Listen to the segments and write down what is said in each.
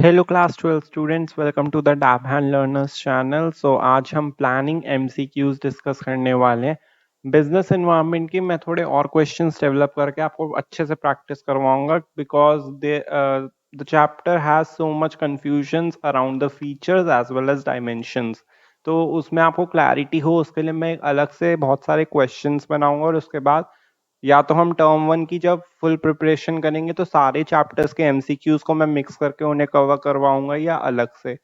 Hello class 12 students, welcome to the dab hand learners channel. आज हम planning MCQs discuss करने वाले हैं। बिजनेस एनवायरनमेंट की मैं थोड़े और क्वेश्चंस डेवलप करके आपको अच्छे से प्रैक्टिस करवाऊंगा because the chapter has so much confusions around the features as well as dimensions. तो उसमें आपको क्लैरिटी हो उसके लिए मैं एक अलग से बहुत सारे क्वेश्चंस बनाऊंगा और उसके बाद या तो हम टर्म वन की जब फुल प्रिपरेशन करेंगे तो सारे चैप्टर्स के एमसीक्यूज को मैं मिक्स करके उन्हें कवर करवाऊंगा या अलग से,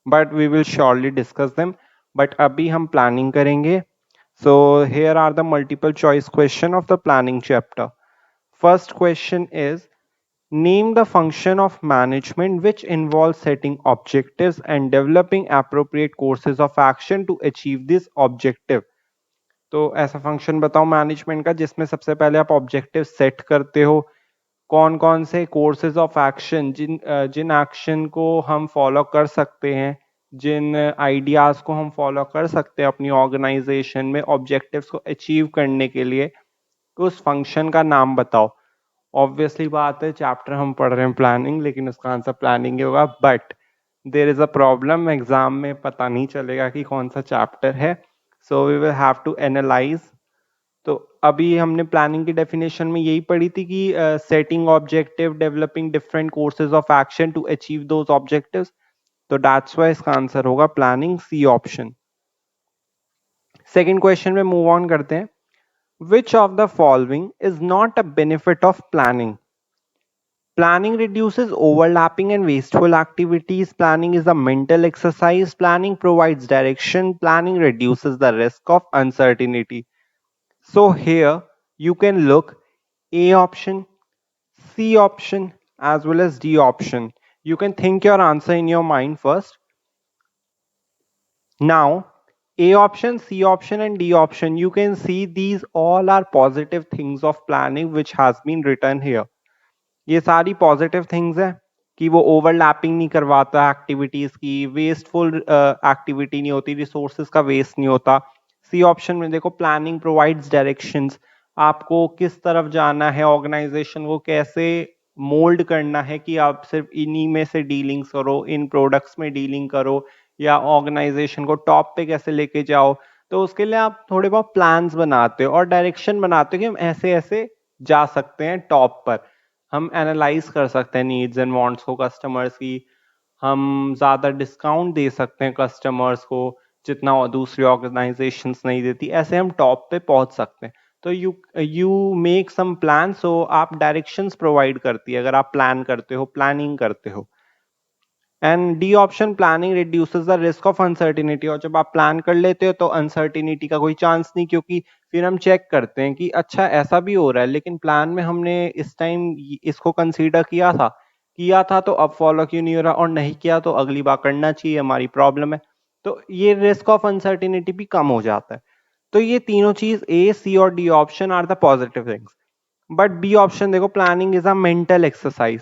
but we will surely discuss them. But अभी हम प्लानिंग करेंगे। So here are the multiple choice question of the planning chapter. First question is name the function of management which involves setting objectives and developing appropriate courses of action to achieve this objective। तो ऐसा function बताओ management का जिसमें सबसे पहले आप objective set करते हो, कौन कौन से कोर्सेज ऑफ एक्शन जिन एक्शन को हम फॉलो कर सकते हैं, जिन आइडियाज को हम फॉलो कर सकते हैं अपनी ऑर्गेनाइजेशन में ऑब्जेक्टिव्स को अचीव करने के लिए, तो उस फंक्शन का नाम बताओ। ऑब्वियसली बात है चैप्टर हम पढ़ रहे हैं प्लानिंग, लेकिन उसका आंसर प्लानिंग ही होगा। But there is a problem, exam में पता नहीं चलेगा कि कौन सा चैप्टर है। So we will have to analyse. तो अभी हमने प्लानिंग की डेफिनेशन में यही पढ़ी थी कि setting objective, developing different courses of action to achieve those objectives. तो दैट्स व्हाई इसका आंसर होगा planning, C option. Second question में मूव ऑन करते हैं। Which of the following is not a benefit of planning? Planning reduces overlapping and wasteful activities. Planning is a mental exercise. Planning provides direction. Planning reduces the risk of uncertainty. So here you can look A option, C option, as well as D option. You can think your answer in your mind first. Now, A option, C option, and D option, you can see these all are positive things of planning which has been written here. ये सारी positive things है कि वो overlapping नहीं करवाता activities की, wasteful activity नहीं होती, रिसोर्सेज का वेस्ट नहीं होता। सी ऑप्शन में देखो, प्लानिंग प्रोवाइड्स डायरेक्शंस, आपको किस तरफ जाना है, ऑर्गेनाइजेशन को कैसे मोल्ड करना है कि आप सिर्फ इन्हीं में से डीलिंग्स करो, इन प्रोडक्ट्स में डीलिंग करो, या ऑर्गेनाइजेशन को टॉप पे कैसे लेके जाओ। तो उसके लिए आप थोड़े बहुत प्लान्स बनाते हो और डायरेक्शन बनाते हो कि हम ऐसे ऐसे जा सकते हैं टॉप पर। हम एनालाइज कर सकते हैं नीड्स एंड वांट्स को कस्टमर्स की, हम ज़्यादा डिस्काउंट दे सकते हैं कस्टमर्स को जितना दूसरी ऑर्गेनाइजेशंस नहीं देती, ऐसे हम टॉप पे पहुंच सकते हैं। तो यू मेक सम प्लान, सो आप डायरेक्शंस प्रोवाइड करती है अगर आप प्लान करते हो, प्लानिंग करते हो। And D option, planning reduces the risk of uncertainty, और जब आप प्लान कर लेते हो तो अनसर्टिनिटी का कोई चांस नहीं, क्योंकि फिर हम चेक करते हैं कि अच्छा ऐसा भी हो रहा है लेकिन प्लान में हमने इस टाइम इसको कंसीडर किया था तो अब फॉलो क्यों नहीं हो रहा, और नहीं किया तो अगली बार करना चाहिए, हमारी प्रॉब्लम है। तो ये रिस्क ऑफ अनसर्टिनिटी भी कम हो जाता है। तो ये तीनों चीज ए, सी और D option are the positive things. But B option देखो, planning is a mental exercise,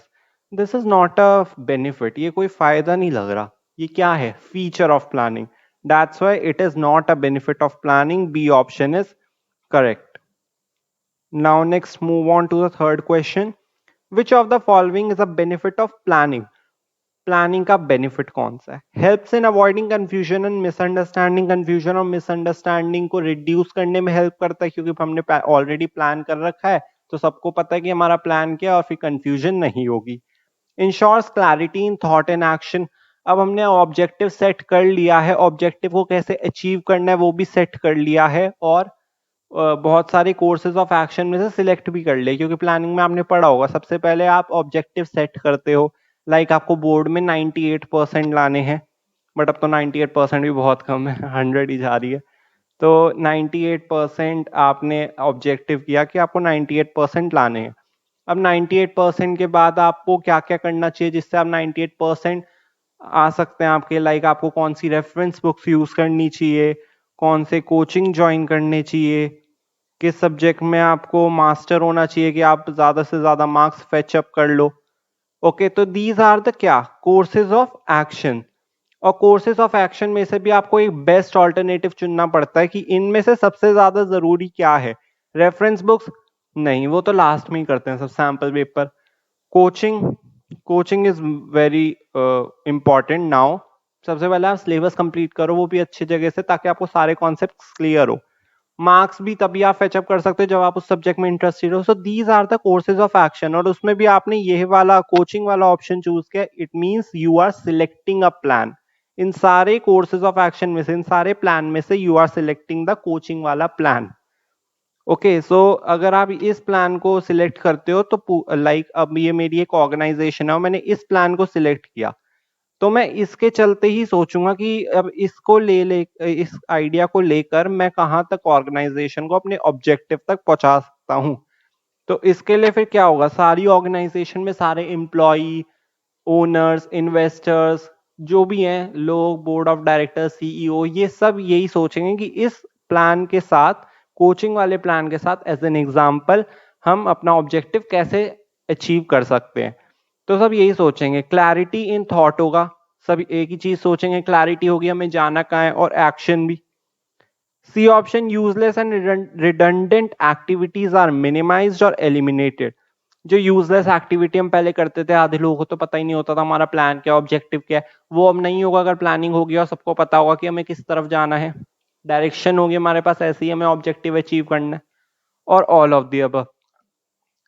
this is not a benefit, ये कोई फायदा नहीं लग रहा, ये क्या है, feature of planning. That's why it is not a benefit of planning, B option is correct. Now next move on to the third question. Which of the following is a benefit of planning? Planning का benefit कौन सा है? Helps in avoiding confusion and misunderstanding, confusion और misunderstanding को reduce करने में help करता है, क्योंकि हमने ऑलरेडी प्लान कर रखा है तो सबको पता है कि हमारा प्लान क्या है और फिर कंफ्यूजन नहीं होगी। Ensures clarity in thought and action, अब हमने ऑब्जेक्टिव सेट कर लिया है, ऑब्जेक्टिव को कैसे अचीव करना है वो भी सेट कर लिया है, और बहुत सारे कोर्सेज ऑफ एक्शन में से सिलेक्ट भी कर ले, क्योंकि प्लानिंग में आपने पढ़ा होगा सबसे पहले आप ऑब्जेक्टिव सेट करते हो। लाइक आपको बोर्ड में 98% लाने हैं, बट अब तो 98% भी बहुत कम है, 100 ही जा रही है। तो 98% आपने ऑब्जेक्टिव किया कि आपको 98% लाने हैं। अब 98% के बाद आपको क्या क्या करना चाहिए जिससे आप 98% आ सकते हैं आपके, लाइक आपको कौन सी रेफरेंस बुक्स यूज करनी चाहिए, कौन से कोचिंग ज्वाइन करने चाहिए, किस सब्जेक्ट में आपको मास्टर होना चाहिए कि आप ज्यादा से ज्यादा मार्क्स फेच अप कर लो। ओके, तो दीज आर द क्या, कोर्सेज ऑफ एक्शन। और कोर्सेज ऑफ एक्शन में से भी आपको एक बेस्ट ऑल्टरनेटिव चुनना पड़ता है कि इनमें से सबसे ज्यादा जरूरी क्या है। रेफरेंस बुक्स नहीं, वो तो लास्ट में ही करते हैं सब, sample paper. Coaching coaching is very important now. सबसे पहले आप सिलेबस कंप्लीट करो, वो भी अच्छी जगह से, ताकि आपको सारे कॉन्सेप्ट क्लियर हो। मार्क्स भी तभी आप फेचअप कर सकते हो जब आप उस सब्जेक्ट में इंटरेस्टेड हो। So these are the courses of action, और उसमें भी आपने ये वाला कोचिंग वाला ऑप्शन चूज किया, it means you are selecting a plan. इन सारे कोर्सेज ऑफ एक्शन में से, इन सारे प्लान में से you are selecting the coaching वाला प्लान। ओके, सो अगर आप इस प्लान को सिलेक्ट करते हो तो लाइक अब ये मेरी एक ऑर्गेनाइजेशन है और मैंने इस प्लान को सिलेक्ट किया, तो मैं इसके चलते ही सोचूंगा कि अब इसको ले इस आइडिया को लेकर मैं कहाँ तक ऑर्गेनाइजेशन को अपने ऑब्जेक्टिव तक पहुंचा सकता हूँ। तो इसके लिए फिर क्या होगा, सारी ऑर्गेनाइजेशन में सारे एम्प्लॉय, ओनर्स, इन्वेस्टर्स, जो भी हैं लोग, बोर्ड ऑफ डायरेक्टर्स, सीईओ, ये सब यही सोचेंगे कि इस प्लान के साथ, कोचिंग वाले प्लान के साथ एज एन एग्जाम्पल, हम अपना ऑब्जेक्टिव कैसे अचीव कर सकते हैं। तो सब यही सोचेंगे। क्लैरिटी इन थॉट होगा, सब एक ही चीज सोचेंगे, क्लैरिटी होगी हमें जाना कहाँ है, और एक्शन भी। C option, useless and redundant activities are minimised और एलिमिनेटेड। जो यूजलेस एक्टिविटी हम पहले करते थे, आधे लोगों को तो पता ही नहीं होता था हमारा प्लान क्या, ऑब्जेक्टिव क्या है, वो अब नहीं होगा अगर प्लानिंग होगी और सबको पता होगा कि हमें किस तरफ जाना है, डायरेक्शन होगी हमारे पास, ऐसे ही हमें ऑब्जेक्टिव अचीव करना है, और all of the above.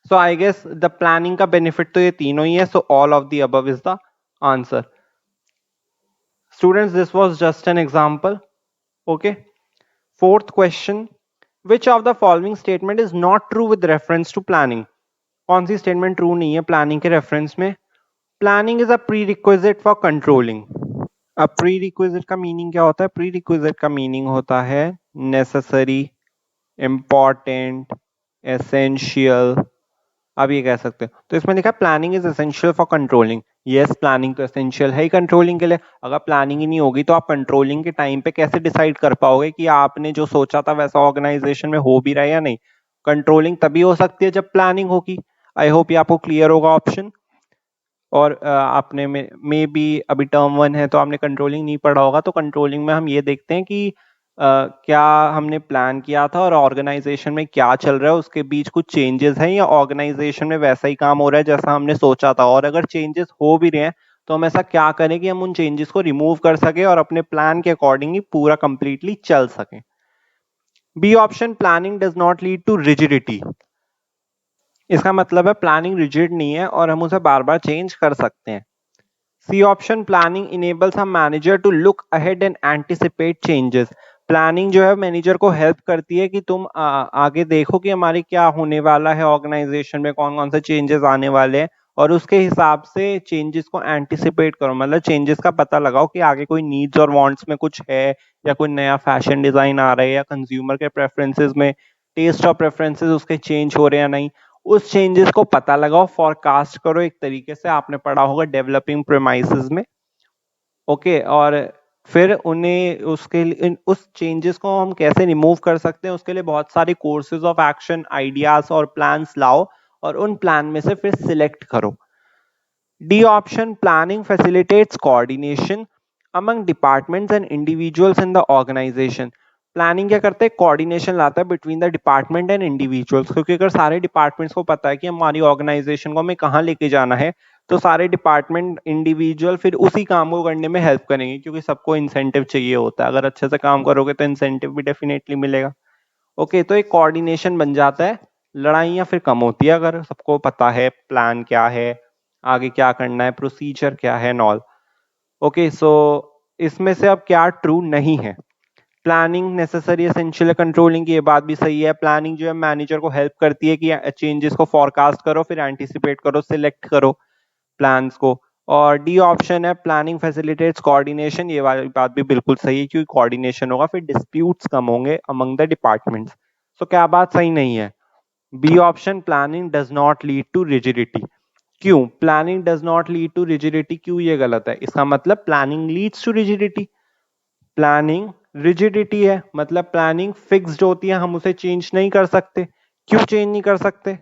So I guess the planning का बेनिफिट तो ये तीनों ही है, so all of the above is the answer. Students, this was just an example. Okay, fourth question, which of the following statement is not true with reference to planning. कौन सी statement true नहीं है planning के reference में। Planning is a pre requisite for controlling. अब pre requisite का meaning क्या होता है? प्री रिक्विजिट का मीनिंग होता है नेसेसरी, इंपॉर्टेंट, एसेंशियल, आप ये कह सकते हो। तो इसमें लिखा है planning is essential for controlling. Yes, planning तो एसेंशियल है ही कंट्रोलिंग के लिए। अगर प्लानिंग ही नहीं होगी तो आप कंट्रोलिंग के टाइम पे कैसे डिसाइड कर पाओगे कि आपने जो सोचा था वैसा ऑर्गेनाइजेशन में हो भी रहा है या नहीं। कंट्रोलिंग तभी हो सकती है जब प्लानिंग होगी। आई होप ये आपको क्लियर होगा ऑप्शन। और आपने में भी अभी टर्म वन है तो आपने कंट्रोलिंग नहीं पढ़ा होगा। तो कंट्रोलिंग में हम ये देखते हैं कि क्या हमने प्लान किया था और ऑर्गेनाइजेशन में क्या चल रहा है, उसके बीच कुछ चेंजेस हैं, या ऑर्गेनाइजेशन में वैसा ही काम हो रहा है जैसा हमने सोचा था। और अगर चेंजेस हो भी रहे हैं तो हम ऐसा क्या करें कि हम उन चेंजेस को रिमूव कर सके और अपने प्लान के अकॉर्डिंग ही पूरा कंप्लीटली चल सके। B option, planning does not lead to rigidity. इसका मतलब है प्लानिंग रिजिड नहीं है और हम उसे बार बार चेंज कर सकते हैं। C option, planning enables a manager to look ahead and anticipate changes. Planning जो है मैनेजर को हेल्प करती है कि तुम आगे देखो कि हमारी क्या होने वाला है, ऑर्गेनाइजेशन में कौन कौन से चेंजेस आने वाले हैं, और उसके हिसाब से चेंजेस को एंटिसिपेट करो, मतलब चेंजेस का पता लगाओ कि आगे कोई नीड्स और वांट्स में कुछ है, या कोई नया फैशन डिजाइन आ रहा है, या कंज्यूमर के प्रेफरेंसेस में टेस्ट और प्रेफरेंसेस उसके चेंज हो रहे हैं या नहीं। उस चेंजेस को पता लगाओ, फॉरकास्ट करो, एक तरीके से आपने पढ़ा होगा डेवलपिंग प्रेमाइसेस में। ओके, और फिर उन्हें उसके लिए उस चेंजेस को हम कैसे रिमूव कर सकते हैं, उसके लिए बहुत सारे कोर्सेज ऑफ एक्शन, आइडियाज और प्लान्स लाओ, और उन प्लान में से फिर सिलेक्ट करो। D option, planning facilitates coordination among departments and individuals in the organisation. Planning क्या करते हैं? कोऑर्डिनेशन लाता है between the department and individuals, क्योंकि अगर सारे डिपार्टमेंट्स को पता है कि हमारी ऑर्गेनाइजेशन को हमें कहाँ लेके जाना है, तो सारे डिपार्टमेंट, इंडिविजुअल फिर उसी काम को करने में हेल्प करेंगे, क्योंकि सबको इंसेंटिव चाहिए होता है। अगर अच्छे से काम करोगे तो इंसेंटिव भी डेफिनेटली मिलेगा। ओके, तो एक कोऑर्डिनेशन बन जाता है, लड़ाइयाँ फिर कम होती है अगर सबको पता है प्लान क्या है, आगे क्या करना है, प्रोसीजर क्या है, नॉल। ओके, सो इसमें से अब क्या ट्रू नहीं है? प्लानिंग नेसेसरी एसेंशियल कंट्रोलिंग की ये बात भी सही है। प्लानिंग जो है मैनेजर को हेल्प करती है कि चेंजेस को फॉरकास्ट करो, फिर एंटिसिपेट करो, सिलेक्ट करो प्लान्स को। और डी ऑप्शन है, प्लानिंग फैसिलिटेट्स कोऑर्डिनेशन, ये वाली बात भी बिल्कुल सही है, क्योंकि कोऑर्डिनेशन होगा फिर डिस्प्यूट्स कम होंगे अमंग द डिपार्टमेंट्स। तो क्या बात सही नहीं है? B option, planning does not lead to rigidity. क्यों planning does not lead to rigidity, क्यों ये गलत है? इसका मतलब planning leads to rigidity. Planning rigidity है, मतलब प्लानिंग फिक्स्ड होती है, हम उसे चेंज नहीं कर सकते। क्यों चेंज नहीं कर सकते?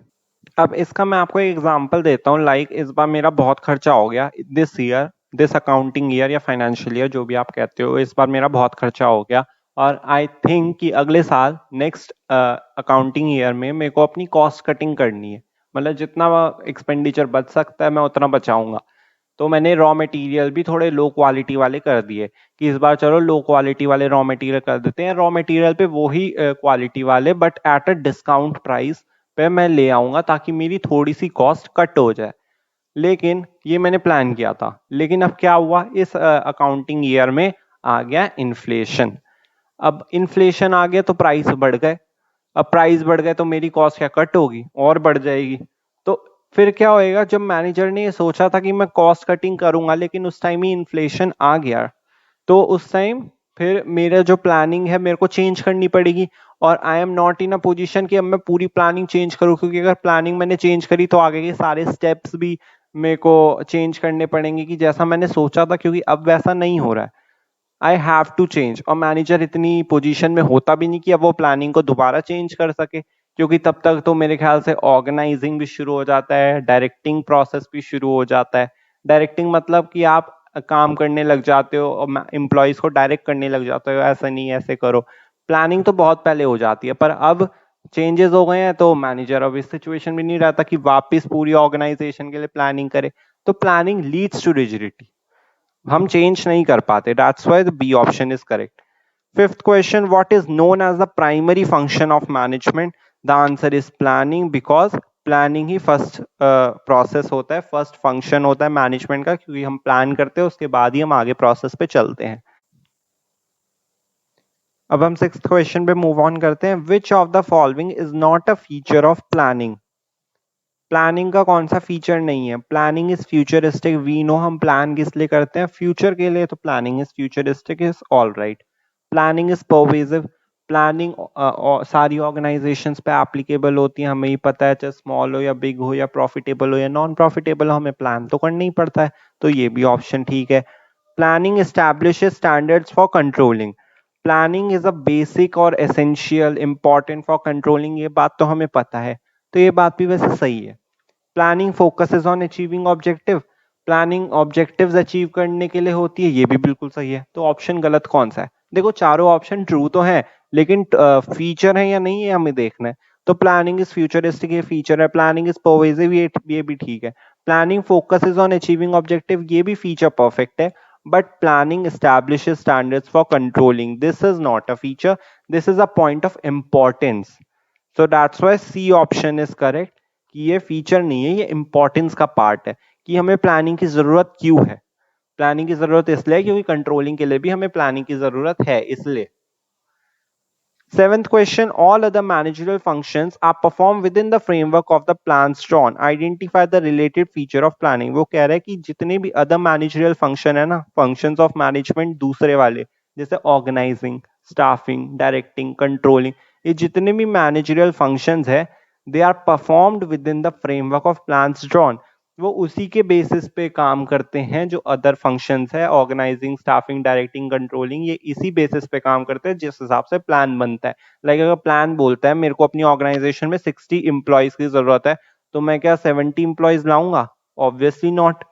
अब इसका मैं आपको एक एग्जांपल देता हूँ। लाइक इस बार मेरा बहुत खर्चा हो गया, this year, this accounting year या फाइनेंशियल ईयर जो भी आप कहते हो, इस बार मेरा बहुत खर्चा हो गया। और आई थिंक कि अगले साल नेक्स्ट अकाउंटिंग ईयर में मेरे को अपनी कॉस्ट कटिंग करनी है, मतलब जितना एक्सपेंडिचर बच सकता है मैं उतना बचाऊंगा। तो मैंने रॉ मटेरियल भी थोड़े लो क्वालिटी वाले कर दिए कि इस बार चलो लो क्वालिटी वाले रॉ मटेरियल कर देते हैं, रॉ मटेरियल पे वही क्वालिटी वाले but at a discount price पे मैं ले आऊंगा ताकि मेरी थोड़ी सी कॉस्ट कट हो जाए। लेकिन ये मैंने प्लान किया था, लेकिन अब क्या हुआ, इस अकाउंटिंग ईयर में आ गया इन्फ्लेशन। अब इन्फ्लेशन आ गया तो प्राइस बढ़ गए। अब प्राइस बढ़ गए तो मेरी कॉस्ट क्या कट होगी और बढ़ जाएगी। तो फिर क्या होएगा, जब मैनेजर ने ये सोचा था कि मैं कॉस्ट कटिंग करूंगा लेकिन उस टाइम ही इन्फ्लेशन आ गया, तो उस टाइम फिर मेरा जो प्लानिंग है मेरे को चेंज करनी पड़ेगी। और I am not in a position कि अब मैं पूरी प्लानिंग चेंज करूं, क्योंकि अगर प्लानिंग मैंने चेंज करी तो आगे के सारे स्टेप्स भी मेरे को चेंज करने पड़ेंगे कि जैसा मैंने सोचा था, क्योंकि अब वैसा नहीं हो रहा है। I have to change. और मैनेजर इतनी पोजीशन में होता भी नहीं कि अब वो प्लानिंग को दोबारा चेंज कर सके, क्योंकि तब तक तो मेरे ख्याल से ऑर्गेनाइजिंग भी शुरू हो जाता है, डायरेक्टिंग प्रोसेस भी शुरू हो जाता है। डायरेक्टिंग मतलब कि आप काम करने लग जाते हो और एम्प्लॉयज को डायरेक्ट करने लग जाते हो, ऐसा नहीं ऐसे करो। प्लानिंग तो बहुत पहले हो जाती है, पर अब चेंजेस हो गए हैं तो मैनेजर अब इस सिचुएशन में नहीं रहता कि वापस पूरी ऑर्गेनाइजेशन के लिए प्लानिंग करे। तो प्लानिंग लीड्स टू रिजिडिटी, हम चेंज नहीं कर पाते। That's why the B option is correct. Fifth question, what is known as the primary function of management? The answer is planning, because planning ही first process होता है, first function होता है management का, क्योंकि हम प्लान करते हैं उसके बाद ही हम आगे प्रोसेस पे चलते हैं। अब हम सिक्स्थ क्वेश्चन पे मूव ऑन करते हैं। Which of the following is not a feature of planning? Planning का कौन सा फीचर नहीं है? Planning is futuristic, we know. हम प्लान किस लिए करते हैं? फ्यूचर के लिए। तो planning is futuristic is all right. Planning is pervasive, planning सारी ऑर्गेनाइजेशंस पे एप्लीकेबल होती है, हमें ही पता है, चाहे स्मॉल हो या बिग हो या प्रॉफिटेबल हो या नॉन प्रॉफिटेबल हो, हमें प्लान तो करना ही पड़ता है। तो ये भी ऑप्शन ठीक है। Planning establishes standards for controlling, planning is a basic और एसेंशियल इंपॉर्टेंट फॉर कंट्रोलिंग, ये बात तो हमें पता है, तो ये बात भी वैसे सही है। Planning focuses on achieving objective, planning objectives achieve करने के लिए होती है, ये भी बिल्कुल सही है। तो ऑप्शन गलत कौन सा है? देखो चारों ऑप्शन ट्रू तो है, लेकिन फीचर है या नहीं है हमें देखना है। तो प्लानिंग इज फ्यूचरिस्टिक, ये फीचर है। प्लानिंग इज परवेसिव, ये भी ठीक है। Planning focuses on achieving objective, ये भी फीचर परफेक्ट है। But planning establishes standards for controlling, this is not a feature, this is a point of importance. So that's why C option is correct, कि ये feature नहीं है, ये importance का part है कि हमें प्लानिंग की जरूरत क्यों है। प्लानिंग की जरूरत इसलिए क्योंकि कंट्रोलिंग के लिए भी हमें प्लानिंग की जरूरत है, इसलिए। Seventh question, all other managerial functions are performed within the framework of the plans drawn. Identify the related feature of planning. वो कह रहा है कि जितने भी other managerial function है ना, functions of management दूसरे वाले, जैसे organizing, staffing, directing, controlling, ये जितने भी managerial functions है, they are performed within the framework of plans drawn. वो उसी के बेसिस पे काम करते हैं जो अदर फंक्शंस है, ऑर्गेनाइजिंग, स्टाफिंग, डायरेक्टिंग, कंट्रोलिंग, ये इसी बेसिस पे काम करते हैं जिस हिसाब से प्लान बनता है। लाइक अगर प्लान बोलता है मेरे को अपनी ऑर्गेनाइजेशन में 60 इंप्लॉयज की जरूरत है, तो मैं क्या 70 इंप्लॉयज लाऊंगा? Obviously not.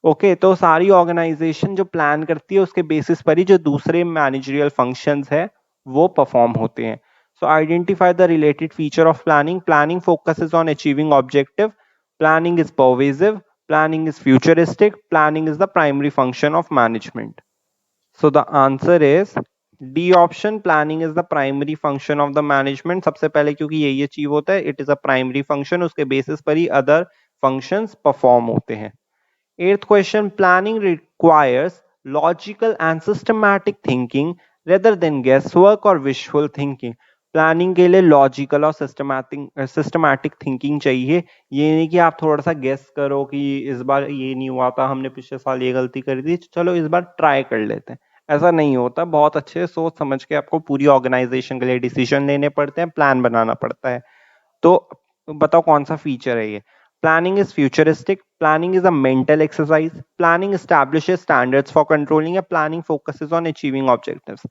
ओके, तो सारी ऑर्गेनाइजेशन जो प्लान करती है उसके बेसिस पर ही जो दूसरे मैनेजरियल फंक्शंस है वो परफॉर्म होते हैं। सो identify the related feature of planning. Planning focuses on achieving objective, planning is pervasive, planning is futuristic, planning is the primary function of management. So the answer is D option, planning is the primary function of the management. सबसे पहले क्योंकि यही achieve होता है, it is a primary function, उसके basis पर ही other functions perform होते हैं। Eighth question, planning requires logical and systematic thinking rather than guesswork or wishful thinking. Planning के लिए लॉजिकल और सिस्टमैटिक थिंकिंग चाहिए। ये नहीं कि आप थोड़ा सा गेस करो कि इस बार ये नहीं हुआ था, हमने पिछले साल ये गलती कर दी, चलो इस बार ट्राई कर लेते हैं। ऐसा नहीं होता, बहुत अच्छे सोच समझ के आपको पूरी ऑर्गेनाइजेशन के लिए डिसीजन लेने पड़ते हैं, प्लान बनाना पड़ता है। तो बताओ कौन सा फीचर है ये? Planning is futuristic, planning is a mental exercise, planning establishes standards for controlling, या planning focuses on achieving objectives.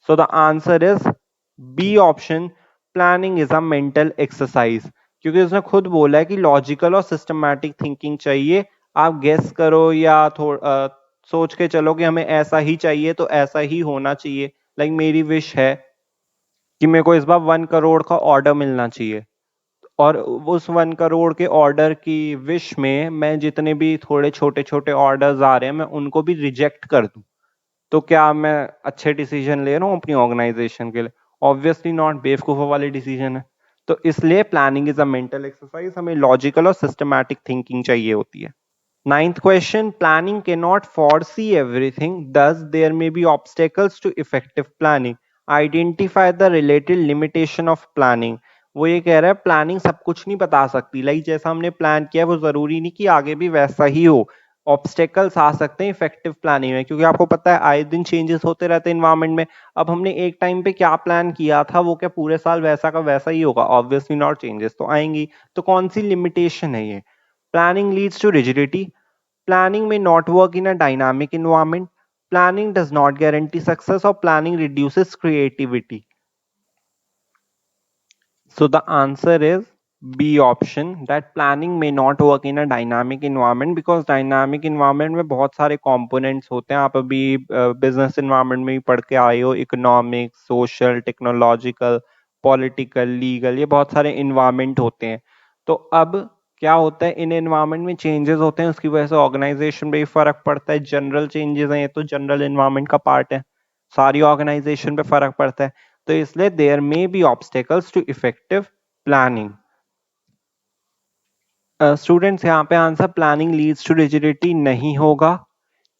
So the answer is B option, planning is a mental exercise, क्योंकि उसने खुद बोला है कि लॉजिकल और सिस्टमैटिक थिंकिंग चाहिए। आप गेस करो या सोच के चलो कि हमें ऐसा ही चाहिए तो ऐसा ही होना चाहिए। लाइक मेरी विश है कि मेरे को इस बार 1 करोड़ का ऑर्डर मिलना चाहिए, और उस 1 करोड़ के ऑर्डर की विश में मैं जितने भी थोड़े छोटे छोटे ऑर्डर्स आ रहे हैं मैं उनको भी रिजेक्ट कर दूं, तो क्या मैं अच्छे डिसीजन ले रहा हूँ अपनी ऑर्गेनाइजेशन के लिए? ऑब्वियसली नॉट, बेवकूफ़ों वाले डिसीजन है। तो इसलिए planning is a mental exercise, हमें लॉजिकल और सिस्टमैटिक थिंकिंग चाहिए होती है। Ninth question, planning cannot foresee everything, thus there may be obstacles to effective planning. Identify the related limitation of planning. वो ये कह रहा है प्लानिंग सब कुछ नहीं बता सकती, लाइक जैसा हमने प्लान किया वो जरूरी नहीं कि आगे भी वैसा ही हो। ऑब्स्टेकल्स आ सकते हैं इफेक्टिव प्लानिंग में, क्योंकि आपको पता है आए दिन चेंजेस होते रहते हैं इन्वायरमेंट में। अब हमने एक टाइम पे क्या प्लान किया था वो क्या पूरे साल वैसा का वैसा ही होगा? ऑब्वियसली नॉट, चेंजेस तो आएंगी। तो कौन सी लिमिटेशन है ये? Planning leads to rigidity. Planning may not work in a dynamic environment. Planning does not guarantee success, or planning reduces creativity. So the answer is B option, that planning may not work in a dynamic environment, because dynamic environment में बहुत सारे components होते हैं। आप अभी business environment में भी पढ़ के आए हो, economic, social, technological, political, legal, ये बहुत सारे environment होते हैं। तो अब क्या होता है, इन environment में changes होते हैं, उसकी वजह से organization पे भी फर्क पड़ता है। जनरल changes हैं, ये तो जनरल environment का part है, सारी organization पे फर्क पड़ता है। तो इसलिए there may be obstacles to effective planning. Students यहाँ पे answer planning leads to rigidity नहीं होगा,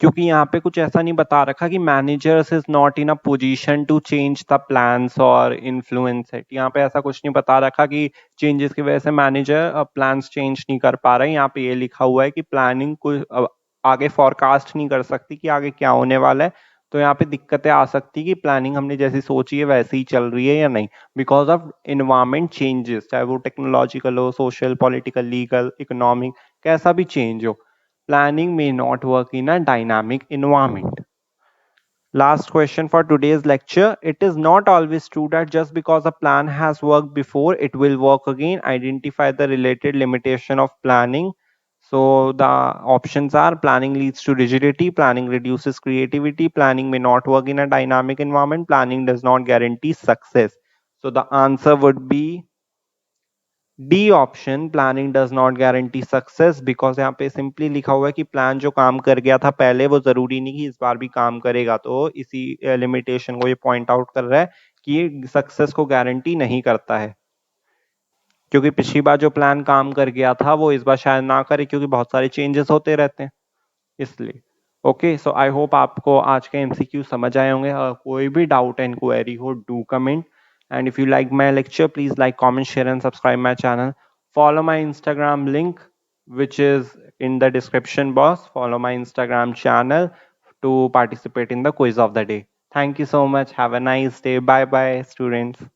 क्योंकि यहाँ पे कुछ ऐसा नहीं बता रखा कि managers is not in a position to change the plans और इन्फ्लुएंस इट। यहाँ पे ऐसा कुछ नहीं बता रखा कि चेंजेस की वजह से मैनेजर प्लान्स चेंज नहीं कर पा रहे हैं। यहाँ पे ये लिखा हुआ है कि प्लानिंग को आगे फॉरकास्ट नहीं कर सकती कि आगे क्या होने वाला है। तो यहाँ पे दिक्कतें आ सकती कि प्लानिंग हमने जैसी सोची है वैसे ही चल रही है या नहीं, बिकॉज ऑफ इन्वायरमेंट चेंजेस, चाहे वो टेक्नोलॉजिकल हो, सोशल, पॉलिटिकल, लीगल, इकोनॉमिक, कैसा भी चेंज हो। Planning may not work in a dynamic environment. Last question for today's lecture. It is not always true that just because a plan has worked before, it will work again. Identify the related limitation of planning. So the options are: planning leads to rigidity, planning reduces creativity, planning may not work in a dynamic environment, planning does not guarantee success. So the answer would be D option, planning does not guarantee success, because यहाँ पे simply लिखा हुआ है कि plan जो काम कर गया था पहले वो जरूरी नहीं कि इस बार भी काम करेगा। तो इसी लिमिटेशन को ये पॉइंट आउट कर रहा है कि ये सक्सेस को गारंटी नहीं करता है, क्योंकि पिछली बार जो प्लान काम कर गया था वो इस बार शायद ना करे, क्योंकि बहुत सारे चेंजेस होते रहते हैं इसलिए। ओके, सो आई होप आपको आज के एमसीक्यू समझ आए होंगे। कोई भी डाउट एंड क्वेरी हो, do comment, and if you like my lecture, please like, comment, share and subscribe my channel. Follow my Instagram link, which is in the description box. Follow my Instagram channel to participate in the quiz of the day. Thank you so much. Have a nice day. Bye bye, students.